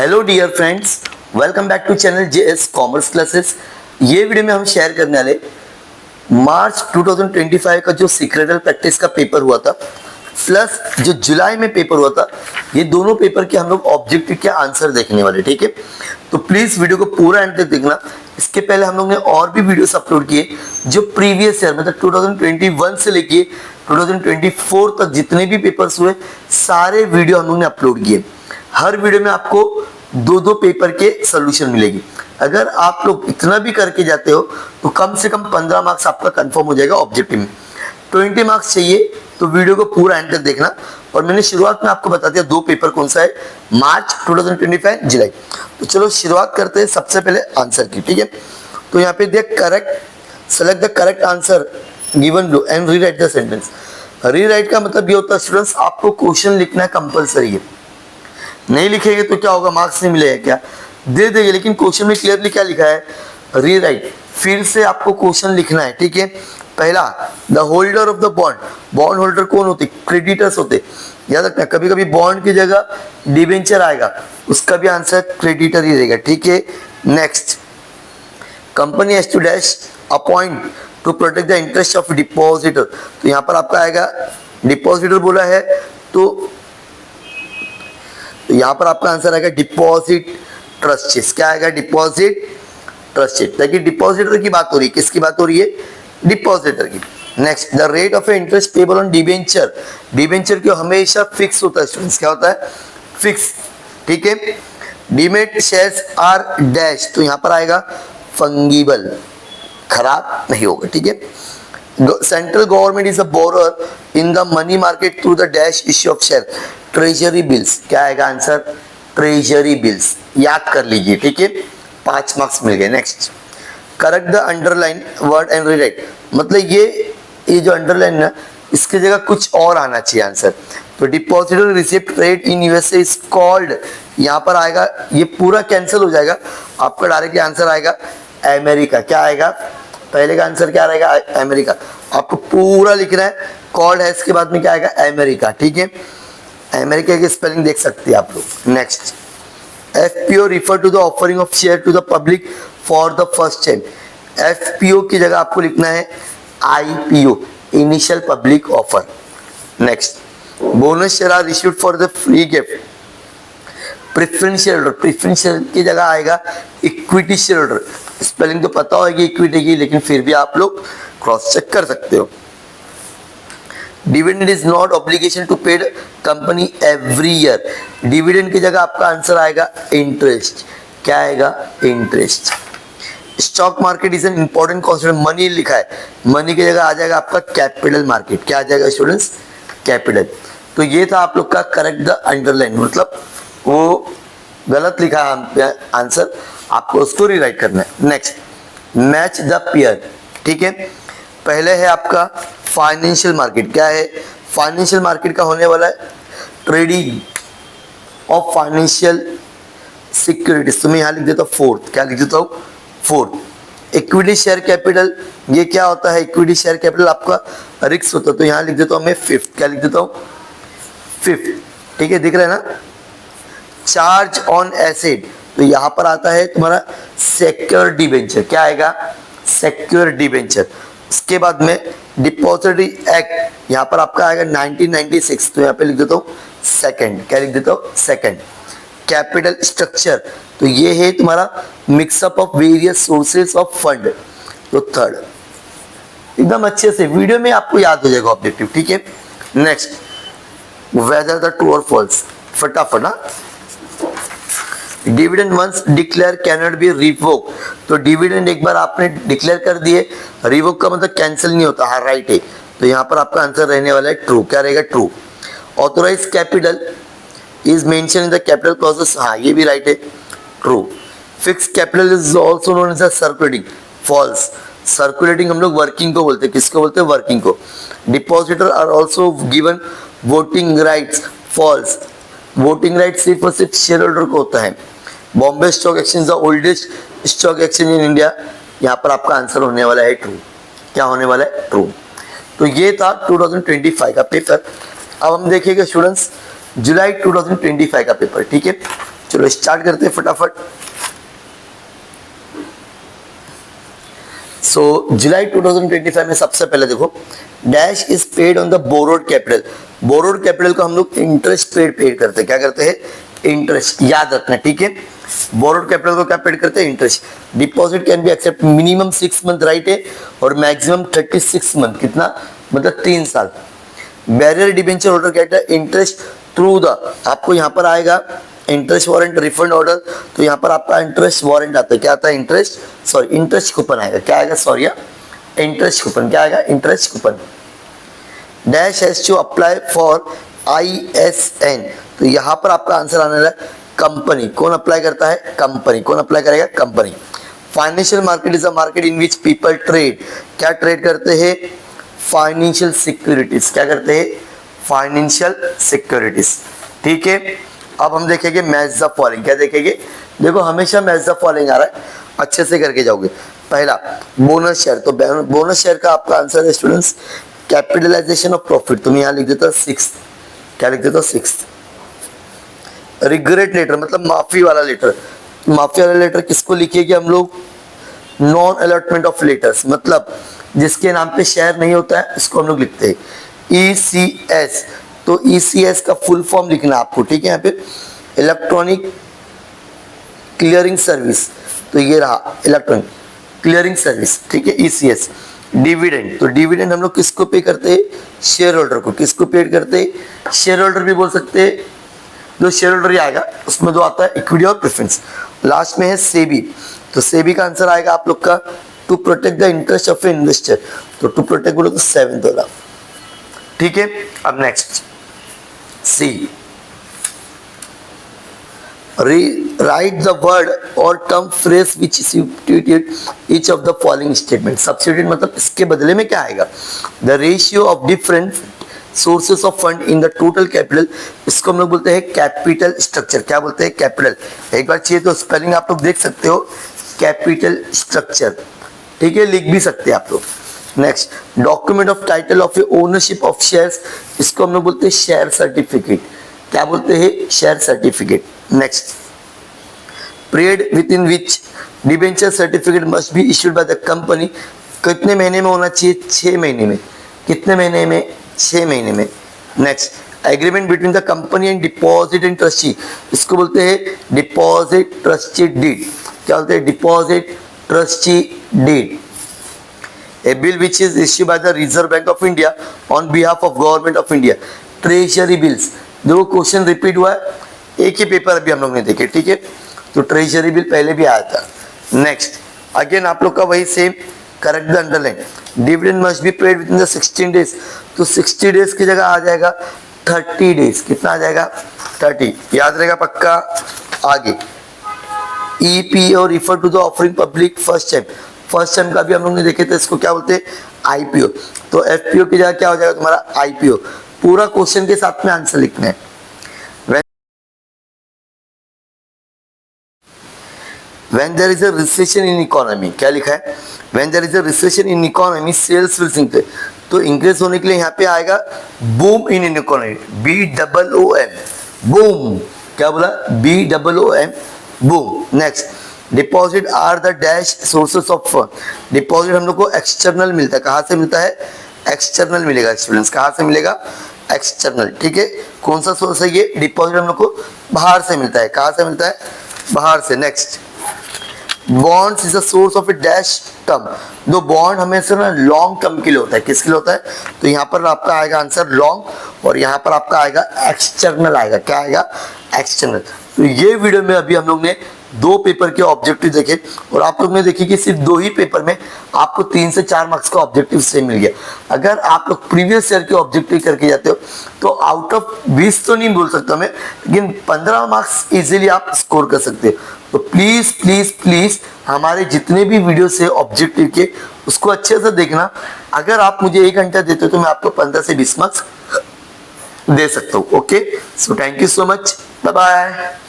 Hello dear friends, welcome back to channel JS commerce classes. ये video में हम share करने वाले मार्च 2025 का जो सीक्रेटल प्रैक्टिस का पेपर हुआ था प्लस जो जुलाई में पेपर हुआ था, ये दोनों पेपर के हम लोग ऑब्जेक्टिव के आंसर देखने वाले। ठीक है, तो प्लीज वीडियो को पूरा एंड तक देखना। इसके पहले हम लोग ने और भी वीडियोस अपलोड किए जो प्रीवियस ईयर मतलब 2021 से लेके 2024 तक जितने भी पेपर्स हुए सारे वीडियो हम लोग ने अपलोड किए। हर वीडियो में आपको दो दो पेपर के सोल्यूशन मिलेगी। अगर आप लोग इतना भी करके जाते हो तो कम से कम 15 मार्क्स आपका कंफर्म हो जाएगा ऑब्जेक्टिव में। 20 मार्क्स चाहिए तो वीडियो को पूरा एंड तक देखना। और मैंने शुरुआत में आपको बता दिया दो पेपर कौन सा है, मार्च 2025 जुलाई। तो चलो शुरुआत करते हैं सबसे पहले आंसर की। ठीक है, तो यहाँ पे देख correct, select the correct answer given below and rewrite the sentence. Rewrite का मतलब ये होता है स्टूडेंट्स, आपको क्वेश्चन लिखना कंपलसरी है। नहीं लिखेंगे तो क्या होगा, मार्क्स नहीं मिलेगा क्या, दे देंगे। लेकिन क्वेश्चन में क्लियरली क्या लिखा है, रीराइट, फिर से आपको क्वेश्चन लिखना है। ठीक है, पहला the holder of the bond, bond holder कौन होते, क्रेडिटर्स होते, याद रखना। कभी कभी बॉन्ड की जगह डिबेंचर आएगा, उसका भी आंसर क्रेडिटर ही रहेगा। ठीक है, next, company has to dash appoint to protect the interest of depositor. तो यहाँ पर आपका आएगा डिपॉजिटर बोला है तो यहाँ पर आपका आंसर आएगा डिपॉजिट ट्रस्टीज। क्या आएगा, डिपॉजिट ट्रस्टीज, ताकि डिपॉजिटर की बात हो रही है। किसकी बात हो रही है, डिपॉजिटर की। Next, the rate of interest payable on debenture, debenture क्यों हमेशा फिक्स होता है स्टूडेंट्स, क्या होता है, फिक्स। ठीक है, डीमेट शेयर्स आर डैश, तो यहाँ पर आएगा फंगिबल, खराब नहीं होगा। ठीक है, central government is a borrower in the money market through the dash issue of share, treasury bills. क्या आएगा आंसर, ट्रेजरी बिल्स, याद कर लीजिए। ठीक है, 5 मार्क्स मिल गए। Next, correct the underline word and rewrite, मतलब ये जो अंडरलाइन है इसकी जगह कुछ और आना चाहिए आंसर। तो depositor receipt rate in USA is called, यहाँ पर आएगा, ये पूरा कैंसिल हो जाएगा, आपका डायरेक्टली आंसर आएगा अमेरिका। क्या आएगा, पहले का आंसर क्या रहेगा, अमेरिका। आपको पूरा लिखना है, कॉल्ड है इसके बाद में क्या आएगा, अमेरिका। ठीक है, अमेरिका की स्पेलिंग देख सकते हैं आप लोग। Next, FPO refer to the offering of share to the public for the first time. FPO की जगह आपको लिखना है IPO, initial public offer. Next, bonus share are issued for the free gift. Preference share holder, preference share की जगह आएगा equity share holder. Spelling तो पता होगी इक्विटी की, लेकिन फिर भी आप लोग क्रॉस चेक कर सकते हो। Dividend is not obligation to paid company every year, dividend की जगह आपका आंसर आएगा इंटरेस्ट। क्या आएगा, interest. Stock market is an important concept, money लिखा है, मनी की जगह आ जाएगा आपका कैपिटल मार्केट। क्या आ जाएगा स्टूडेंट्स, कैपिटल। तो ये था आप लोग का करेक्ट द अंडरलाइन, मतलब वो गलत लिखा है आंसर, आपको उसको रीराइट करना है। Next, match the pair. ठीक है, पहले है आपका फाइनेंशियल मार्केट। क्या है, फाइनेंशियल मार्केट का होने वाला है ट्रेडिंग ऑफ फाइनेंशियल सिक्योरिटीज। तो मैं यहाँ लिख देता हूँ फोर्थ, क्या लिख देता हूँ, फोर्थ। इक्विटी शेयर कैपिटल, ये क्या होता है, इक्विटी शेयर कैपिटल आपका रिस्क होता है, तो यहाँ लिख देता हूँ मैं फिफ्थ। क्या लिख देता हूँ, फिफ्थ। ठीक है, दिख रहा है ना। चार्ज ऑन एसेट, तो यहाँ पर आता है तुम्हारा सेक्योर डिबेंचर। क्या आएगा, सेक्योर डिबेंचर। इसके बाद में डिपॉजिटरी एक्ट, यहाँ पर आपका आएगा 1996, तो यहाँ पे लिख देता हूँ सेकंड। क्या लिख देता हूँ, सेकंड। कैपिटल स्ट्रक्चर, तो ये है तुम्हारा mixup of various sources of fund, तो थर्ड। एकदम अच्छे से वीडियो में आपको याद हो जाएगा ऑब्जेक्टिव। ठीक है, नेक्स्ट, वेदर द ट्रू और फॉल्स, फटाफट ना। Dividend once declare cannot be revoke, तो डिविडेंड एक बार आपने डिक्लेयर कर दिए, रिवोक का मतलब कैंसिल नहीं होता, हाँ राइट है। तो यहाँ पर आपका आंसर रहने वाला है ट्रू। क्या रहेगा, true. Authorise capital is mention in the capital clauses, हाँ ये भी राइट है, true. Fix capital is also known as circulating, false. Circulating हम लोग वर्किंग को बोलते हैं, किसको बोलते हैं, वर्किंग को। Depositor are also given voting rights, false. Voting right सिर्फ और सिर्फ शेयर होल्डर को होता है। Bombay stock exchange the oldest stock exchange in India, यहाँ पर आपका आंसर होने वाला है ट्रू। क्या होने वाला है, ट्रू। तो ये था 2025 का पेपर। अब हम देखेंगे स्टूडेंट्स जुलाई 2025 का पेपर। ठीक है, चलो स्टार्ट करते हैं फटाफट। सो जुलाई 2025 में सबसे पहले देखो, dash is paid on the borrowed capital. Borrowed capital को हम लोग इंटरेस्ट पेड करते हैं। क्या करते हैं? इंटरेस्ट। याद रखना, ठीक है। बोरोड कैपिटल को क्या पेड करते हैं? Interest. Deposit can be accept minimum 6 month right है, और मैक्सिमम 36 मंथ। कितना? मतलब 3 साल। बैरियर डिबेंचर होल्डर कहता है इंटरेस्ट थ्रू द, आपको यहाँ पर आएगा इंटरेस्ट वारंट रिफंड ऑर्डर, तो यहाँ पर आपका इंटरेस्ट वारंट आता है। क्या आता है? इंटरेस्ट कूपन आएगा। क्या आएगा? Interest coupon. क्या आएगा? Interest coupon. Dash has to apply for ISN, तो यहाँ पर आपका आंसर आने वाला है कंपनी। कौन अप्लाई करता है? कंपनी। कौन अप्लाई करेगा? Company. Financial market is a market in which people trade. क्या ट्रेड करते हैं? Financial securities. क्या करते हैं? Financial securities. ठीक है, अब हम देखेंगे मैच द फॉलोइंग। क्या देखेंगे? देखो हमेशा मैच द फॉलोइंग आ रहा है, अच्छे से करके जाओगे। पहला बोनस शेयर, तो बोनस शेयर का आपका आंसर है स्टूडेंट्स कैपिटलाइजेशन ऑफ प्रॉफिट। तुम यहाँ लिख देता 6। क्या लिख देता? 6। रिग्रेट लेटर मतलब माफी वाला लेटर। माफी वाला लेटर किसको लिखिएगा हम लोग? नॉन अलॉटमेंट ऑफ लेटर्स, मतलब जिसके नाम पे शेयर नहीं होता है उसको हम लोग लिखते हैं ECS। तो ECS का फुल फॉर्म लिखना आपको, ठीक है। यहाँ पे इलेक्ट्रॉनिक क्लियरिंग सर्विस, तो ये रहा इलेक्ट्रॉनिक क्लियरिंग सर्विस, ठीक है। ECS। डिविडेंड, तो डिविडेंड हम लोग किसको पे करते हैं? शेयर होल्डर को। किसको पे करते हैं? शेयर होल्डर भी बोल सकते हैं। जो शेयर होल्डर ही आएगा उसमें दो आता है, इक्विटी और प्रेफरेंस। लास्ट में है सेबी, तो सेबी का आंसर आएगा आप लोग का to protect the interest of a investor. तो टू प्रोटेक्ट बोलो तो 7th होगा, ठीक है। अब next C, write the word or term phrase which substitute each of the following statement। substitute मतलब इसके बदले में क्या आएगा? the ratio of different sources of fund in the total capital, इसको हम लोग बोलते हैं कैपिटल स्ट्रक्चर। क्या बोलते हैं? कैपिटल। एक बार चाहिए तो स्पेलिंग आप लोग देख सकते हो, कैपिटल स्ट्रक्चर, ठीक है, लिख भी सकते हैं आप लोग। Next, document of title of A ownership of shares, इसको हम लोग बोलते हैं शेयर सर्टिफिकेट। क्या बोलते हैं? Share certificate. Next, period with in which debenture certificate must be issued by the company, कितने महीने में होना चाहिए? 6 महीने में। कितने महीने में? 6 महीने में। Next, agreement between the company and deposit and trustee, इसको बोलते हैं डिपॉजिट ट्रस्टी डीड। क्या बोलते हैं? Deposit trustee deed. A bill which is issued by the Reserve Bank of India on behalf of Government of India, treasury bills. दो question repeat हुआ है, एक ही पेपर अभी हम लोग ने देखे, ठीक है। तो ट्रेजरी बिल पहले भी आया था। नेक्स्ट, अगेन आप लोग का वही same, correct the underline. Dividend must be paid with in the 16 days, तो 60 डेज की जगह आ जाएगा 30 डेज। कितना आ जाएगा? 30। याद रहेगा पक्का। आगे EPO refer to the offering public first time. First time का भी हम लोग ने देखे थे, इसको क्या बोलते हैं? IPO। तो FPO की जगह क्या हो जाएगा तुम्हारा? IPO। पूरा क्वेश्चन के साथ में आंसर लिखना है। When there is a recession in economy, क्या लिखा है? When there is a recession in economy, sales will sink। तो इंक्रीज होने के लिए यहाँ पे आएगा boom in economy, BOOM, boom। क्या बोला? BOOM, boom। Next, deposit are the dash sources of fund. Deposit हम लोग को एक्सटर्नल मिलता है। कहाँ से मिलता है? एक्सटर्नल मिलेगा स्टूडेंट्स। कहाँ से मिलेगा? एक्सटर्नल, ठीक है। कौन सा सोर्स है ये? डिपॉजिट हम लोग को बाहर से मिलता है। कहाँ से मिलता है? बाहर से। Next, bonds is a source of A dash term. दो बॉन्ड हमेशा ना लॉन्ग टर्म के लिए होता है। किसके लिए होता है? तो यहाँ पर आपका आएगा आंसर लॉन्ग, और यहाँ पर आपका आएगा एक्सटर्नल आएगा। क्या आएगा? एक्सटर्नल। तो ये वीडियो में अभी हम लोग ने 2 पेपर के ऑब्जेक्टिव देखे, और आप लोग ने देखी कि सिर्फ 2 ही पेपर में आपको 3 से 4 मार्क्स का ऑब्जेक्टिव सेम मिल गया। अगर आप लोग प्रीवियस ईयर के ऑब्जेक्टिव करके जाते हो तो आउट ऑफ 20 तो नहीं बोल सकता मैं, लेकिन 15 मार्क्स इजीली आप स्कोर कर सकते हो। तो प्लीज प्लीज प्लीज हमारे जितने भी वीडियो से ऑब्जेक्टिव के, उसको अच्छे से देखना। अगर आप मुझे 1 घंटा देते हो तो मैं आपको 15 से 20 मार्क्स दे सकता हूँ। Okay, so thank you so much, bye bye.